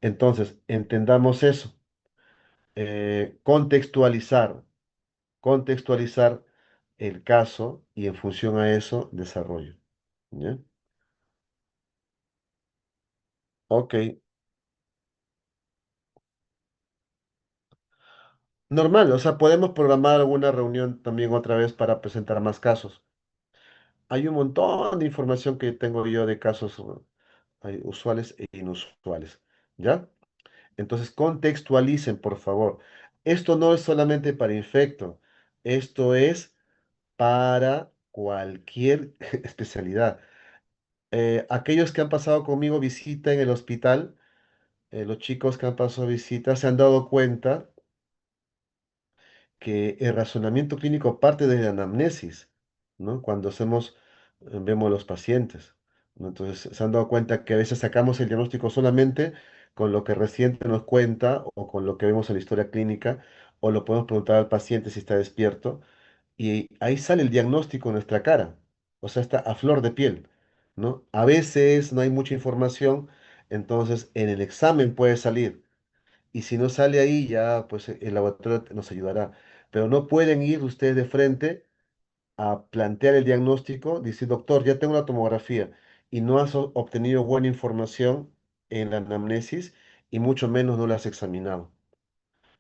Entonces, entendamos eso, contextualizar el caso y en función a eso, desarrollo, ¿ya? Ok, normal, o sea, podemos programar alguna reunión también otra vez para presentar más casos. Hay un montón de información que tengo yo de casos usuales e inusuales, ¿ya? Entonces, contextualicen, por favor. Esto no es solamente para infecto, esto es para cualquier especialidad. Aquellos que han pasado conmigo visita en el hospital, los chicos que han pasado visita, se han dado cuenta que el razonamiento clínico parte de la anamnesis, ¿no? Cuando vemos los pacientes, ¿no? Entonces, se han dado cuenta que a veces sacamos el diagnóstico solamente con lo que el reciente nos cuenta o con lo que vemos en la historia clínica, o lo podemos preguntar al paciente si está despierto, y ahí sale el diagnóstico en nuestra cara, o sea, está a flor de piel, ¿no? A veces no hay mucha información, entonces en el examen puede salir. Y si no sale ahí, ya pues el laboratorio nos ayudará. Pero no pueden ir ustedes de frente a plantear el diagnóstico, decir, doctor, ya tengo una tomografía y no has obtenido buena información en la anamnesis y mucho menos no la has examinado.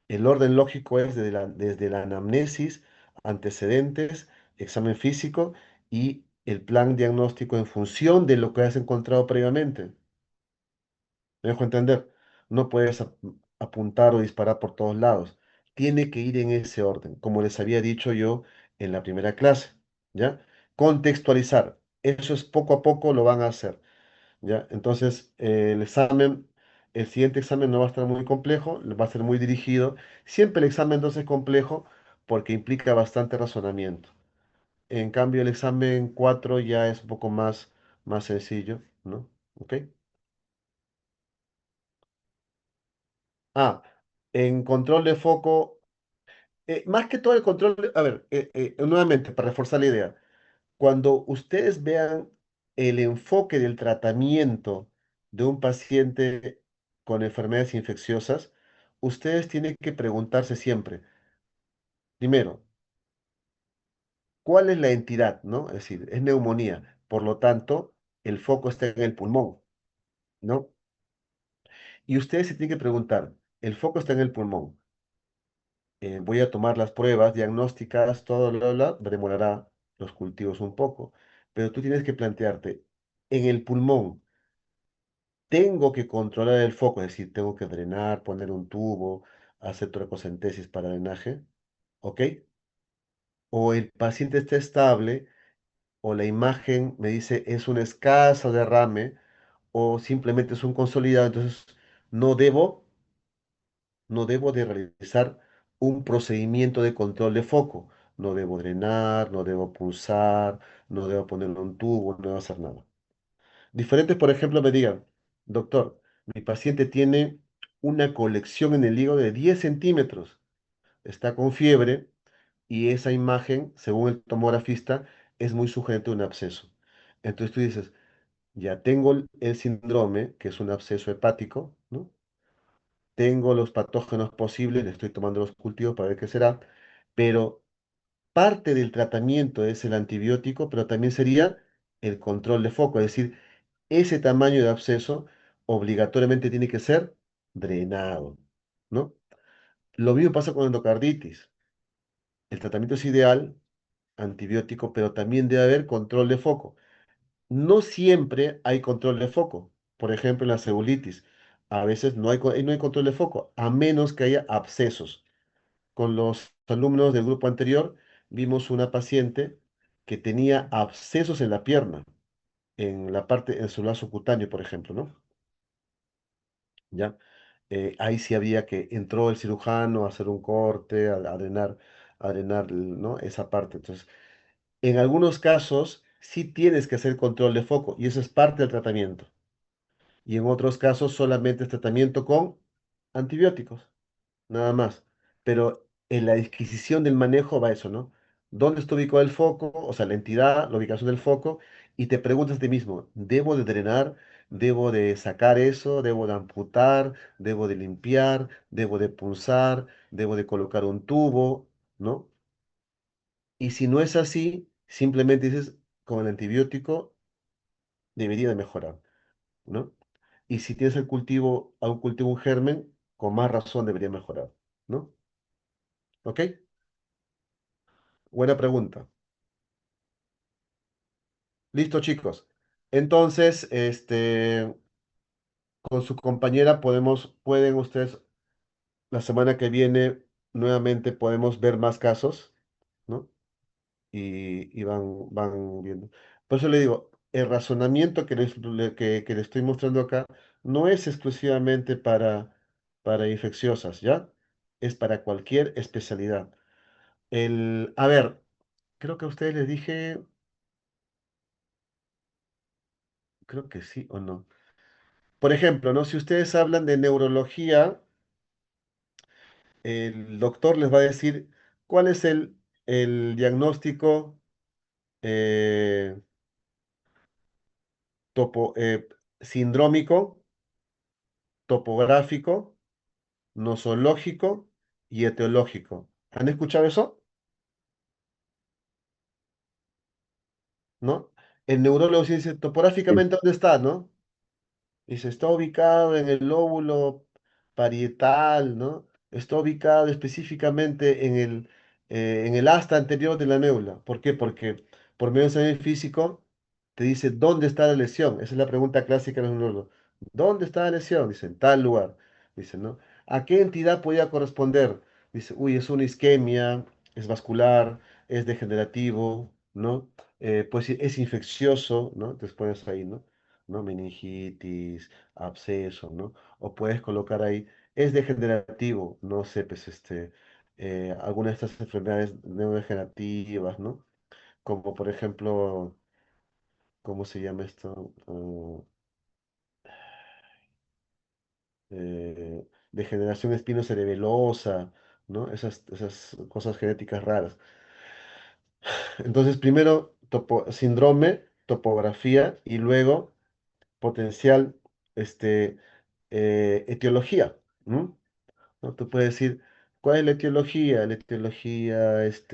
El orden lógico es desde la anamnesis, antecedentes, examen físico y el plan diagnóstico en función de lo que has encontrado previamente. ¿Me dejo entender? No puedes apuntar o disparar por todos lados. Tiene que ir en ese orden, como les había dicho yo en la primera clase, ¿ya? Contextualizar. Eso es poco a poco lo van a hacer, ¿ya? Entonces, el siguiente examen no va a estar muy complejo, va a ser muy dirigido. Siempre el examen entonces es complejo porque implica bastante razonamiento. En cambio, el examen 4 ya es un poco más sencillo, ¿no? ¿Ok? Ah, en control de foco, más que todo el control, a ver, nuevamente, para reforzar la idea, cuando ustedes vean el enfoque del tratamiento de un paciente con enfermedades infecciosas, ustedes tienen que preguntarse siempre, primero, ¿cuál es la entidad, no? Es decir, es neumonía, por lo tanto, el foco está en el pulmón, ¿no? Y ustedes se tienen que preguntar, el foco está en el pulmón. Voy a tomar las pruebas diagnósticas, todo, demorará los cultivos un poco, pero tú tienes que plantearte, en el pulmón, tengo que controlar el foco, es decir, tengo que drenar, poner un tubo, hacer toracocentesis para drenaje, ¿ok? O el paciente está estable, o la imagen me dice es un escaso derrame, o simplemente es un consolidado, entonces no debo no debo de realizar un procedimiento de control de foco. No debo drenar, no debo pulsar, no debo poner un tubo, no debo hacer nada. Diferentes, por ejemplo, me digan, doctor, mi paciente tiene una colección en el hígado de 10 centímetros, está con fiebre y esa imagen, según el tomografista, es muy sugerente de un absceso. Entonces tú dices, ya tengo el síndrome, que es un absceso hepático, ¿no? Tengo los patógenos posibles, le estoy tomando los cultivos para ver qué será, pero parte del tratamiento es el antibiótico, pero también sería el control de foco, es decir, ese tamaño de absceso obligatoriamente tiene que ser drenado, ¿no? Lo mismo pasa con endocarditis. El tratamiento es ideal, antibiótico, pero también debe haber control de foco. No siempre hay control de foco. Por ejemplo, en la celulitis, a veces no hay control de foco, a menos que haya abscesos. Con los alumnos del grupo anterior, vimos una paciente que tenía abscesos en la pierna, en la parte, en su lazo cutáneo, por ejemplo, ¿no? ¿Ya? Ahí sí había que, entró el cirujano a hacer un corte, a drenar, ¿no? Esa parte. Entonces, en algunos casos sí tienes que hacer control de foco y eso es parte del tratamiento. Y en otros casos solamente es tratamiento con antibióticos, nada más. Pero en la disquisición del manejo va eso, ¿no? ¿Dónde está ubicado el foco? O sea, la entidad, la ubicación del foco, y te preguntas a ti mismo, ¿debo de drenar? ¿Debo de sacar eso? ¿Debo de amputar? ¿Debo de limpiar? ¿Debo de punzar? ¿Debo de colocar un tubo? ¿No? Y si no es así, simplemente dices, con el antibiótico debería de mejorar, ¿no? Y si tienes el cultivo, a un cultivo un germen, con más razón debería mejorar, ¿no? ¿Ok? Buena pregunta. Listo, chicos. Entonces, con su compañera pueden ustedes, la semana que viene, nuevamente podemos ver más casos, ¿no? Y van viendo. Por eso le digo, el razonamiento que le estoy mostrando acá no es exclusivamente para infecciosas, ¿ya? Es para cualquier especialidad. A ver, creo que a ustedes les dije, creo que sí o no. Por ejemplo, ¿no? Si ustedes hablan de neurología, el doctor les va a decir cuál es el diagnóstico eh, sindrómico, topográfico, nosológico y etiológico. ¿Han escuchado eso? ¿No? El neurólogo sí dice Sí. topográficamente dónde está, ¿no? Dice, está ubicado en el lóbulo parietal, ¿no? Está ubicado específicamente en el asta anterior de la médula. ¿Por qué? Porque por medio de examen físico te dice dónde está la lesión. Esa es la pregunta clásica de los neurólogos. ¿Dónde está la lesión? Dice, en tal lugar. Dice, ¿no? ¿A qué entidad podía corresponder? Dice, uy, es una isquemia, es vascular, es degenerativo, ¿no? Pues es infeccioso, ¿no? Entonces pones ahí, ¿no? Meningitis, absceso, ¿no? O puedes colocar ahí, es degenerativo, no sé, pues alguna de estas enfermedades neurodegenerativas, ¿no? Como por ejemplo, ¿cómo se llama esto? Degeneración espinocerebelosa, ¿no? Esas cosas genéticas raras. Entonces, primero, síndrome, topografía y luego potencial, este, etiología. ¿No? Tú puedes decir, ¿cuál es la etiología? La etiología es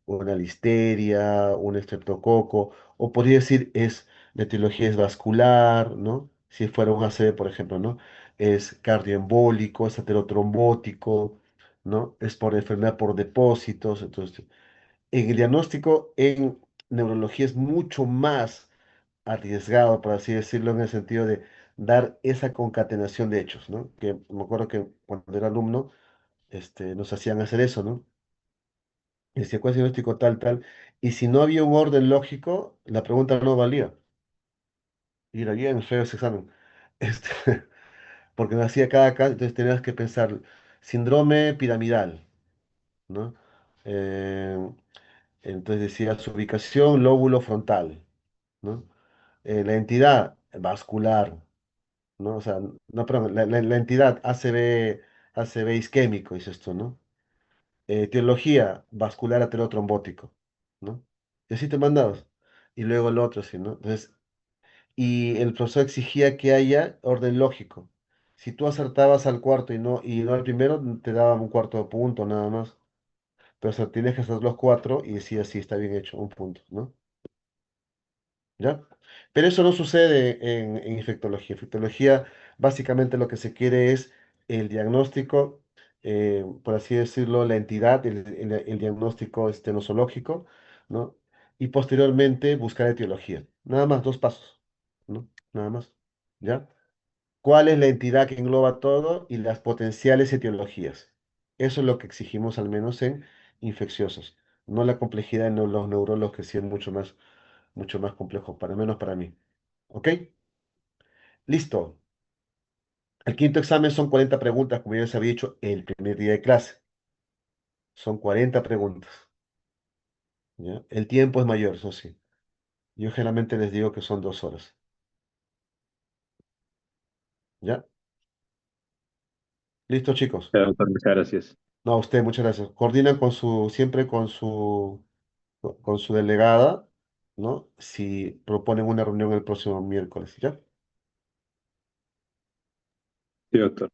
una listeria, un estreptococo, o podría decir, la etiología es vascular, ¿no? Si fuera un ACV, por ejemplo, ¿no? Es cardioembólico, es aterotrombótico, ¿no? Es por enfermedad por depósitos. Entonces, en el diagnóstico en neurología es mucho más arriesgado, por así decirlo, en el sentido de dar esa concatenación de hechos, ¿no? Que me acuerdo que cuando era alumno, nos hacían hacer eso, ¿no? Y decía, ¿cuál es el diagnóstico tal, tal? Y si no había un orden lógico, la pregunta no valía. Y era bien feo ese examen. Este, porque me hacía cada caso, entonces tenías que pensar, síndrome piramidal, ¿no? Eh, entonces decía su ubicación, lóbulo frontal, ¿no? La entidad vascular, ¿no? O sea, no, perdón, la entidad ACV isquémico, dices tú, ¿no? Etiología vascular aterotrombótico, ¿no? Y así te mandabas. Y luego el otro, sí, ¿no? Entonces, y el profesor exigía que haya orden lógico. Si tú acertabas al cuarto y no al primero, te daban un cuarto de punto, nada más. Pero o sea, tienes que hacer los cuatro y decía, sí, está bien hecho, un punto, ¿no? ¿Ya? Pero eso no sucede en infectología. Infectología, básicamente lo que se quiere es el diagnóstico, por así decirlo, la entidad, el diagnóstico nosológico, ¿no? Y posteriormente buscar etiología. Nada más, dos pasos, ¿no? Nada más. ¿Ya? ¿Cuál es la entidad que engloba todo y las potenciales etiologías? Eso es lo que exigimos al menos en infecciosos, no la complejidad en los neurólogos que sí es mucho más complejo, para menos para mí. ¿Ok? Listo. El quinto examen son 40 preguntas, como ya les había dicho el primer día de clase. Son 40 preguntas. ¿Ya? El tiempo es mayor, eso sí. Yo generalmente les digo que son 2 horas. ¿Ya? Listo, chicos. Ya, doctor, muchas gracias. No, a usted, muchas gracias. Coordinan siempre con su delegada, ¿no? Si proponen una reunión el próximo miércoles, ¿ya? Sí, doctor.